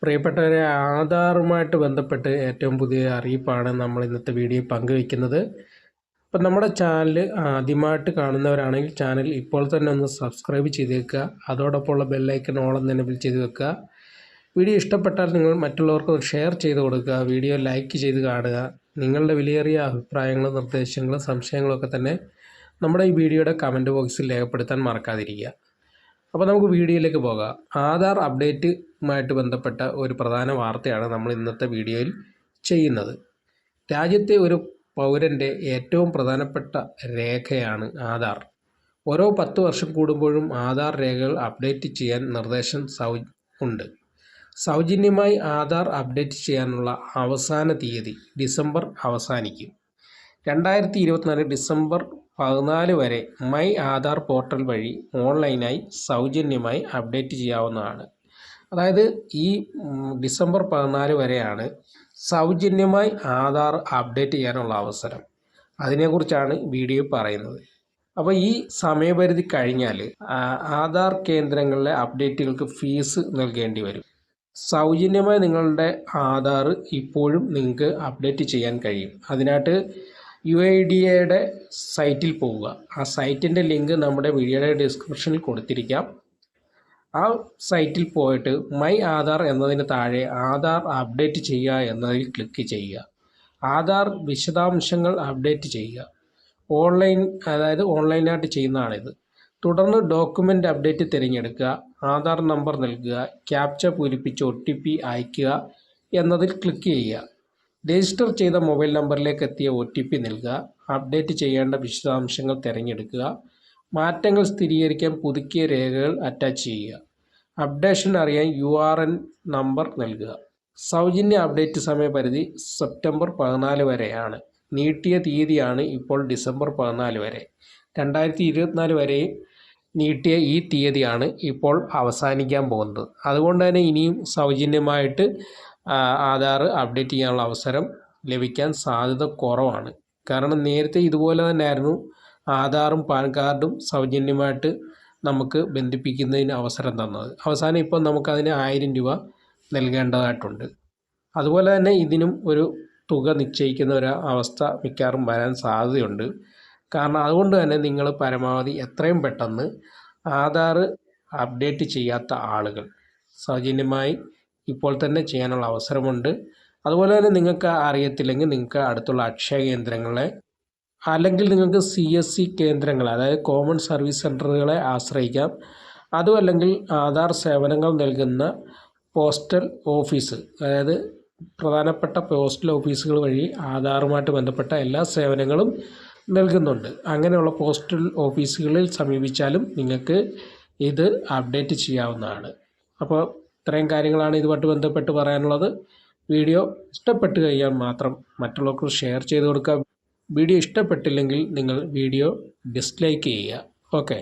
പ്രിയപ്പെട്ടവരെ, ആധാറുമായിട്ട് ബന്ധപ്പെട്ട് ഏറ്റവും പുതിയ അറിയിപ്പാണ് നമ്മൾ ഇന്നത്തെ വീഡിയോയിൽ പങ്കുവയ്ക്കുന്നത്. അപ്പം നമ്മുടെ ചാനൽ ആദ്യമായിട്ട് കാണുന്നവരാണെങ്കിൽ ചാനൽ ഇപ്പോൾ തന്നെ ഒന്ന് സബ്സ്ക്രൈബ് ചെയ്തേക്കുക. അതോടൊപ്പമുള്ള ബെല്ലൈക്കൺ ഓൾ എന്ന് എനേബിൾ ചെയ്ത് വെക്കുക. വീഡിയോ ഇഷ്ടപ്പെട്ടാൽ നിങ്ങൾ മറ്റുള്ളവർക്ക് ഷെയർ ചെയ്ത് കൊടുക്കുക. വീഡിയോ ലൈക്ക് ചെയ്ത് കാണുക. നിങ്ങളുടെ വിലയേറിയ അഭിപ്രായങ്ങളും നിർദ്ദേശങ്ങളും സംശയങ്ങളൊക്കെ തന്നെ നമ്മുടെ ഈ വീഡിയോയുടെ കമൻറ്റ് ബോക്സിൽ രേഖപ്പെടുത്താൻ മറക്കാതിരിക്കുക. അപ്പോൾ നമുക്ക് വീഡിയോയിലേക്ക് പോകാം. ആധാർ അപ്ഡേറ്റുമായിട്ട് ബന്ധപ്പെട്ട ഒരു പ്രധാന വാർത്തയാണ് നമ്മൾ ഇന്നത്തെ വീഡിയോയിൽ ചെയ്യുന്നത്. രാജ്യത്തെ ഒരു പൗരൻ്റെ ഏറ്റവും പ്രധാനപ്പെട്ട രേഖയാണ് ആധാർ. ഓരോ 10 വർഷം കൂടുമ്പോഴും ആധാർ രേഖകൾ അപ്ഡേറ്റ് ചെയ്യാൻ നിർദ്ദേശം ഉണ്ട്. സൗജന്യമായി ആധാർ അപ്ഡേറ്റ് ചെയ്യാനുള്ള അവസാന തീയതി ഡിസംബർ അവസാനിക്കും. 2024 ഡിസംബർ 14 വരെ മൈ ആധാർ പോർട്ടൽ വഴി ഓൺലൈനായി സൗജന്യമായി അപ്ഡേറ്റ് ചെയ്യാവുന്നതാണ്. അതായത് ഈ ഡിസംബർ 14 വരെയാണ് സൗജന്യമായി ആധാർ അപ്ഡേറ്റ് ചെയ്യാനുള്ള അവസരം. അതിനെക്കുറിച്ചാണ് വീഡിയോ പറയുന്നത്. അപ്പോൾ ഈ സമയപരിധി കഴിഞ്ഞാൽ ആധാർ കേന്ദ്രങ്ങളിലെ അപ്ഡേറ്റുകൾക്ക് ഫീസ് നൽകേണ്ടി വരും. സൗജന്യമായി നിങ്ങളുടെ ആധാർ ഇപ്പോഴും നിങ്ങൾക്ക് അപ്ഡേറ്റ് ചെയ്യാൻ കഴിയും. അതിനായിട്ട് UIDAയുടെ സൈറ്റിൽ പോവുക. ആ സൈറ്റിൻ്റെ ലിങ്ക് നമ്മുടെ വീഡിയോയുടെ ഡിസ്ക്രിപ്ഷനിൽ കൊടുത്തിരിക്കാം. ആ സൈറ്റിൽ പോയിട്ട് മൈ ആധാർ എന്നതിന് താഴെ ആധാർ അപ്ഡേറ്റ് ചെയ്യുക എന്നതിൽ ക്ലിക്ക് ചെയ്യുക. ആധാർ വിശദാംശങ്ങൾ അപ്ഡേറ്റ് ചെയ്യുക. ഓൺലൈനായിട്ട് ചെയ്യുന്നതാണിത്. തുടർന്ന് ഡോക്യുമെൻ്റ് അപ്ഡേറ്റ് തിരഞ്ഞെടുക്കുക. ആധാർ നമ്പർ നൽകുക. ക്യാപ്ച പൂരിപ്പിച്ച് OTP അയയ്ക്കുക എന്നതിൽ ക്ലിക്ക് ചെയ്യുക. രജിസ്റ്റർ ചെയ്ത മൊബൈൽ നമ്പറിലേക്ക് എത്തിയ OTP നൽകുക. അപ്ഡേറ്റ് ചെയ്യേണ്ട വിശദാംശങ്ങൾ തിരഞ്ഞെടുക്കുക. മാറ്റങ്ങൾ സ്ഥിരീകരിക്കാൻ പുതുക്കിയ രേഖകൾ അറ്റാച്ച് ചെയ്യുക. അപ്ഡേഷൻ അറിയാൻ URN നമ്പർ നൽകുക. സൗജന്യ അപ്ഡേറ്റ് സമയപരിധി സെപ്റ്റംബർ 14 വരെയാണ്. നീട്ടിയ തീയതിയാണ് ഇപ്പോൾ ഡിസംബർ 14 വരെ. 2024 വരെയും നീട്ടിയ ഈ തീയതിയാണ് ഇപ്പോൾ അവസാനിക്കാൻ പോകുന്നത്. അതുകൊണ്ട് തന്നെ ഇനിയും സൗജന്യമായിട്ട് ആധാർ അപ്ഡേറ്റ് ചെയ്യാനുള്ള അവസരം ലഭിക്കാൻ സാധ്യത കുറവാണ്. കാരണം നേരത്തെ ഇതുപോലെ തന്നെയായിരുന്നു ആധാറും പാൻ കാർഡും സൗജന്യമായിട്ട് നമുക്ക് ബന്ധിപ്പിക്കുന്നതിന് അവസരം തന്നത്. അവസാനം ഇപ്പോൾ നമുക്കതിന് 1000 രൂപ നൽകേണ്ടതായിട്ടുണ്ട്. അതുപോലെ തന്നെ ഇതിനും ഒരു തുക നിശ്ചയിക്കുന്ന ഒരു അവസ്ഥ മിക്കവാറും വരാൻ സാധ്യതയുണ്ട്. കാരണം അതുകൊണ്ട് തന്നെ നിങ്ങൾ പരമാവധി എത്രയും പെട്ടെന്ന് ആധാർ അപ്ഡേറ്റ് ചെയ്യാത്ത ആളുകൾ സൗജന്യമായി ഇപ്പോൾ തന്നെ ചെയ്യാനുള്ള അവസരമുണ്ട്. അതുപോലെ തന്നെ നിങ്ങൾക്ക് അറിയത്തില്ലെങ്കിൽ നിങ്ങൾക്ക് അടുത്തുള്ള അക്ഷയ കേന്ദ്രങ്ങളെ അല്ലെങ്കിൽ നിങ്ങൾക്ക് CSC കേന്ദ്രങ്ങൾ, അതായത് കോമൺ സർവീസ് സെൻ്ററുകളെ ആശ്രയിക്കാം. അതുമല്ലെങ്കിൽ ആധാർ സേവനങ്ങൾ നൽകുന്ന പോസ്റ്റൽ ഓഫീസ്, അതായത് പ്രധാനപ്പെട്ട പോസ്റ്റൽ ഓഫീസുകൾ വഴി ആധാറുമായിട്ട് ബന്ധപ്പെട്ട എല്ലാ സേവനങ്ങളും നൽകുന്നുണ്ട്. അങ്ങനെയുള്ള പോസ്റ്റൽ ഓഫീസുകളിൽ സമീപിച്ചാലും നിങ്ങൾക്ക് ഇത് അപ്ഡേറ്റ് ചെയ്യാവുന്നതാണ്. അപ്പോൾ ഇത്രയും കാര്യങ്ങളാണ് ഇതുമായിട്ട് ബന്ധപ്പെട്ട് പറയാനുള്ളത്. വീഡിയോ ഇഷ്ടപ്പെട്ട് കഴിഞ്ഞാൽ മാത്രം മറ്റുള്ളവർക്ക് ഷെയർ ചെയ്ത് കൊടുക്കുക. വീഡിയോ ഇഷ്ടപ്പെട്ടില്ലെങ്കിൽ നിങ്ങൾ വീഡിയോ ഡിസ്ലൈക്ക് ചെയ്യുക. ഓക്കെ.